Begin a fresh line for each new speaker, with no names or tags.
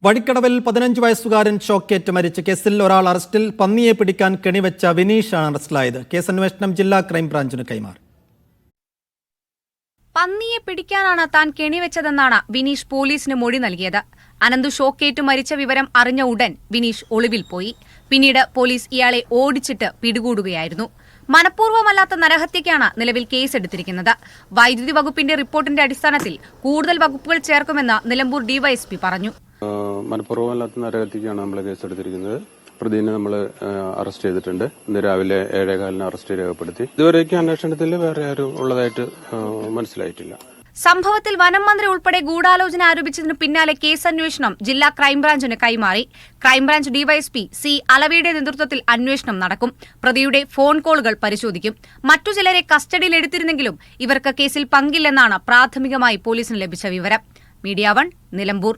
വഴിക്കടവിൽ 15 വയസ്സുകാരൻ ഷോക്കേറ്റ് മരിച്ച കേസിൽ ഒരാൾ അറസ്റ്റിൽ. പന്നിയെ പിടിക്കാൻ കെണിവെച്ച വിനീഷാണ് അറസ്റ്റിലായത്. കേസ് അന്വേഷണം ജില്ലാ ക്രൈംബ്രാഞ്ചിന് കൈമാറി.
പന്നിയെ പിടിക്കാനാണ് താൻ കെണിവെച്ചതെന്നാണ് വിനീഷ് പോലീസിന് മൊഴി നൽകിയത്. അനന്തു ഷോക്കേറ്റ് മരിച്ച വിവരം അറിഞ്ഞ ഉടൻ വിനീഷ് ഒളിവിൽ പോയി. പിന്നീട് പോലീസ് ഇയാളെ ഓടിച്ചിട്ട് പിടികൂടുകയായിരുന്നു. മനഃപൂർവ്വമല്ലാത്ത നരഹത്യക്കാണ് നിലവിൽ കേസെടുത്തിരിക്കുന്നത്. വൈദ്യുതി വകുപ്പിന്റെ റിപ്പോർട്ടിന്റെ അടിസ്ഥാനത്തിൽ കൂടുതൽ വകുപ്പുകൾ ചേർക്കുമെന്ന് നിലമ്പൂർ ഡിവൈഎസ്പി പറഞ്ഞു.
മനഃപൂർവ്വമല്ലാത്ത നരഹത്യക്കാണ് നമ്മൾ കേസെടുത്തിരിക്കുന്നത്. പ്രതിനെ നമ്മൾ അറസ്റ്റ് ചെയ്തിട്ടുണ്ട്. ഇന്ന് രാവിലെ 7:15 അറസ്റ്റ് രേഖപ്പെടുത്തി. ഇതുവരേക്കും അന്വേഷണത്തിൽ വേറെ ആരും ഉള്ളതായിട്ട് മനസ്സിലായിട്ടില്ല.
സംഭവത്തിൽ വനം മന്ത്രി ഉൾപ്പെടെ ഗൂഢാലോചന ആരോപിച്ചതിനു പിന്നാലെ കേസന്വേഷണം ജില്ലാ ക്രൈംബ്രാഞ്ചിന് കൈമാറി. ക്രൈംബ്രാഞ്ച് ഡിവൈഎസ്പി സി അലവിയുടെ നേതൃത്വത്തിൽ അന്വേഷണം നടക്കും. പ്രതിയുടെ ഫോൺ കോളുകൾ പരിശോധിക്കും. മറ്റു ചിലരെ കസ്റ്റഡിയിലെടുത്തിരുന്നെങ്കിലും ഇവർക്ക് കേസിൽ പങ്കില്ലെന്നാണ് പ്രാഥമികമായി പോലീസിന് ലഭിച്ച വിവരം. മീഡിയ 1 നിലമ്പൂർ.